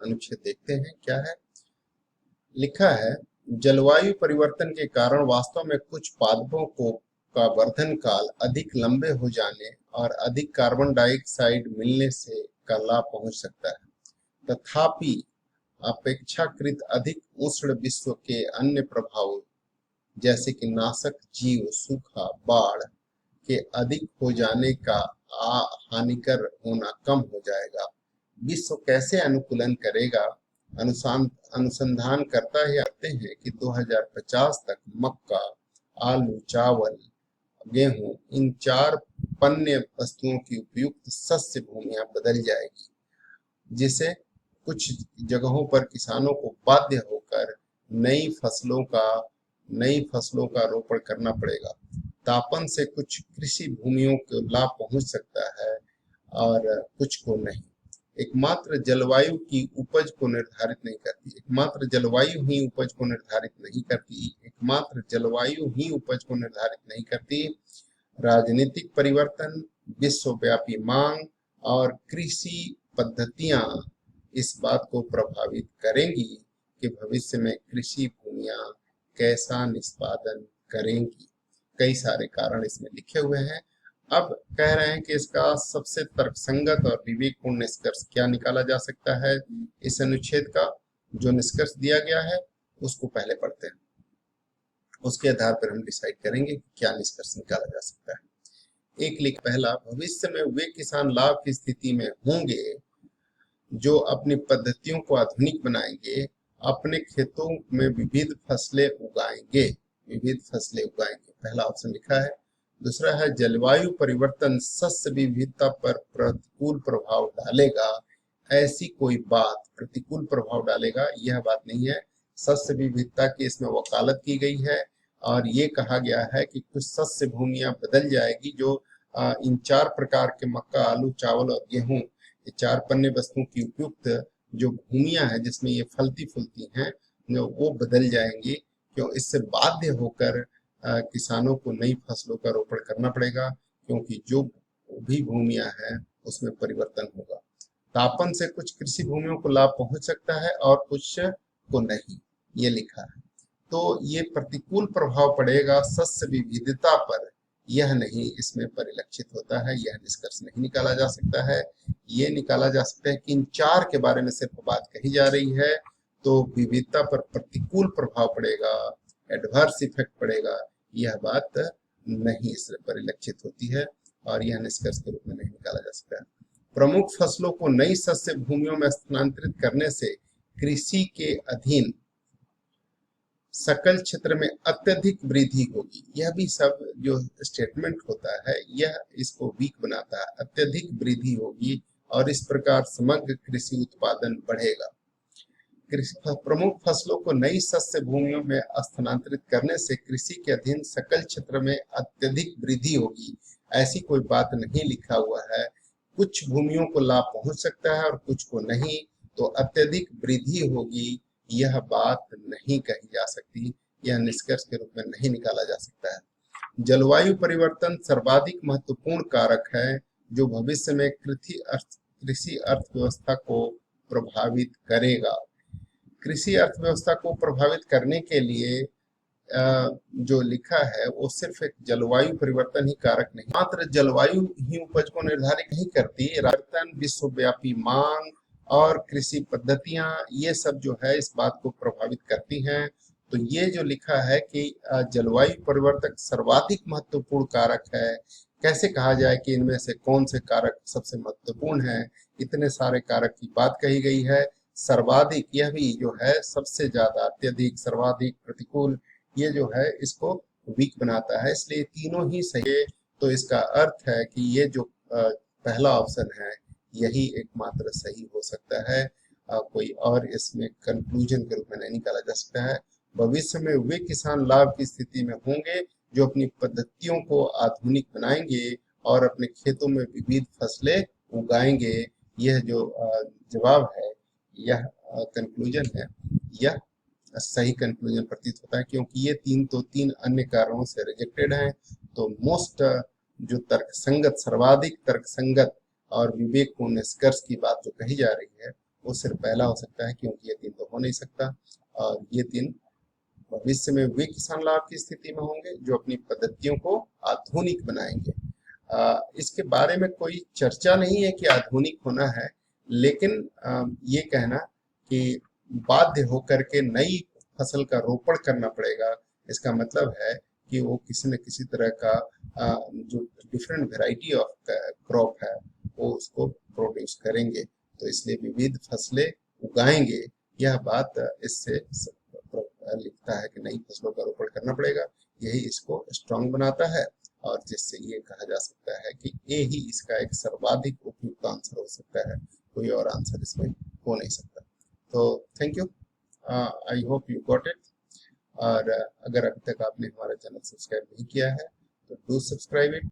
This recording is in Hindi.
अनुच्छेद देखते हैं क्या है। लिखा है, जलवायु परिवर्तन के कारण वास्तव में कुछ पादपों को का वर्धन काल अधिक लंबे हो जाने और अधिक कार्बन डाइऑक्साइड मिलने से का लाभ पहुंच सकता है। तथापि अपेक्षाकृत अधिक उष्ण विश्व के अन्य प्रभावों जैसे कि नाशक जीव, सूखा, बाढ़ के अधिक हो जाने का हानिकर होना कम हो जाएगा। विश्व कैसे अनुकूलन करेगा? अनुसंधान करता है आते हैं कि 2050 तक मक्का, आलू, चावल, गेहूं इन 4 पन्य वस्तुओं की उपयुक्त शस्य भूमियां बदल जाएगी, जिसे कुछ जगहों पर किसानों को बाध्य होकर नई फसलों का रोपण करना पड़ेगा। तापन से कुछ कृषि भूमियों को लाभ पहुंच सकता है और कुछ को नहीं। एकमात्र जलवायु की उपज को निर्धारित नहीं करती। एकमात्र जलवायु ही उपज को निर्धारित नहीं करती। एकमात्र जलवायु ही उपज को निर्धारित नहीं करती। राजनीतिक परिवर्तन, विश्वव्यापी मांग और कृषि पद्धतियां इस बात को प्रभावित करेंगी कि भविष्य में कृषि भूमियां कैसा निष्पादन करेंगी। कई सारे कारण इसमें लिखे हुए हैं। अब कह रहे हैं कि इसका सबसे तर्कसंगत और विवेकपूर्ण निष्कर्ष क्या निकाला जा सकता है। इस अनुच्छेद का जो निष्कर्ष दिया गया है उसको पहले पढ़ते हैं, उसके आधार पर हम डिसाइड करेंगे क्या निष्कर्ष निकाला जा सकता है। पहला, भविष्य में वे किसान लाभ की स्थिति में होंगे जो अपनी पद्धतियों को आधुनिक बनाएंगे, अपने खेतों में विविध फसलें उगाएंगे। पहला ऑप्शन लिखा है। दूसरा है, जलवायु परिवर्तन शस्य विविधता पर प्रतिकूल प्रभाव डालेगा। ऐसी कोई बात प्रतिकूल प्रभाव डालेगा यह बात नहीं है। शस्य विविधता की इसमें वकालत की गई है और ये कहा गया है कि कुछ शस्य भूमियां बदल जाएगी जो इन 4 प्रकार के मक्का, आलू, चावल और गेहूं, ये 4 पन्ने वस्तुओं की उपयुक्त जो भूमियां हैं जिसमें ये फलती फूलती हैं, वो बदल जाएंगी। क्यों? इससे बाध्य होकर किसानों को नई फसलों का रोपण करना पड़ेगा, क्योंकि जो भी भूमियां हैं उसमें परिवर्तन होगा। तापन से कुछ कृषि भूमियों को लाभ पहुंच सकता है और कुछ को नहीं, ये लिखा है। तो ये प्रतिकूल प्रभाव पड़ेगा शस्य विविधता पर, यह नहीं इसमें परिलक्षित होता है। यह निष्कर्ष नहीं निकाला जा सकता है। ये निकाला जा सकता है कि इन 4 के बारे में सिर्फ बात कही जा रही है, तो विविधता पर प्रतिकूल प्रभाव पड़ेगा, एडवर्स इफेक्ट पड़ेगा, यह बात नहीं इससे परिलक्षित होती है और यह निष्कर्ष के रूप में नहीं निकाला जा सकता है। प्रमुख फसलों को नई शस्य भूमियों में स्थानांतरित करने से कृषि के अधीन सकल क्षेत्र में अत्यधिक वृद्धि होगी। यह भी सब जो स्टेटमेंट होता है यह इसको वीक बनाता है। अत्यधिक वृद्धि होगी और इस प्रकार समग्र कृषि उत्पादन बढ़ेगा। प्रमुख फसलों को नई शस्य भूमियों में स्थानांतरित करने से कृषि के अधीन सकल क्षेत्र में अत्यधिक वृद्धि होगी। ऐसी कोई बात नहीं लिखा हुआ है। कुछ भूमियों को लाभ पहुंच सकता है और कुछ को नहीं, तो अत्यधिक वृद्धि होगी यह बात नहीं कही जा सकती। यह निष्कर्ष के रूप में नहीं निकाला जा सकता है। जलवायु परिवर्तन सर्वाधिक महत्वपूर्ण कारक है जो भविष्य में कृषि अर्थव्यवस्था को प्रभावित करेगा। कृषि अर्थव्यवस्था को प्रभावित करने के लिए जो लिखा है वो सिर्फ एक जलवायु परिवर्तन ही कारक नहीं, मात्र जलवायु ही उपज को निर्धारित नहीं करती। परिवर्तन, विश्वव्यापी मांग और कृषि पद्धतियां, ये सब जो है इस बात को प्रभावित करती हैं। तो ये जो लिखा है कि जलवायु परिवर्तन सर्वाधिक महत्वपूर्ण कारक है, कैसे कहा जाए कि इनमें से कौन से कारक सबसे महत्वपूर्ण है? इतने सारे कारक की बात कही गई है। सर्वाधिक, यह भी जो है सबसे ज्यादा, अत्यधिक, सर्वाधिक, प्रतिकूल, ये जो है इसको वीक बनाता है। इसलिए तीनों ही सही है। तो इसका अर्थ है कि ये जो पहला ऑप्शन है यही एकमात्र सही हो सकता है। कोई और इसमें कंक्लूजन के रूप में नहीं निकाला जा सकता है। भविष्य में वे किसान लाभ की स्थिति में होंगे जो अपनी पद्धतियों को आधुनिक बनाएंगे और अपने खेतों में विविध फसलें उगाएंगे। यह जो जवाब है, यह कंक्लूजन है, यह सही कंक्लूजन प्रतीत होता है, क्योंकि ये 3 अन्य कारणों से रिजेक्टेड हैं। तो मोस्ट जो तर्कसंगत, सर्वाधिक तर्कसंगत और विवेकपूर्ण निष्कर्ष की बात जो कही जा रही है वो सिर्फ पहला हो सकता है, क्योंकि ये 3 तो हो नहीं सकता। और ये 3 भविष्य में वे किसान लाभ की स्थिति में होंगे जो अपनी पद्धतियों को आधुनिक बनाएंगे। इसके बारे में कोई चर्चा नहीं है कि आधुनिक होना है, लेकिन ये कहना कि बाध्य होकर के नई फसल का रोपण करना पड़ेगा, इसका मतलब है कि वो किसी न किसी तरह का जो डिफरेंट वैरायटी ऑफ क्रॉप है वो उसको प्रोड्यूस करेंगे, तो इसलिए विविध फसलें उगाएंगे। यह बात इससे लिखता है कि नई फसलों का रोपण करना पड़ेगा, यही इसको स्ट्रांग बनाता है, और जिससे ये कहा जा सकता है कि ये ही इसका एक सर्वाधिक उपयुक्त आंसर हो सकता है, कोई और आंसर इसमें हो नहीं सकता। तो thank you, I hope you got it. और अगर अभी तक आपने हमारा चैनल सब्सक्राइब नहीं किया है तो डू सब्सक्राइब इट।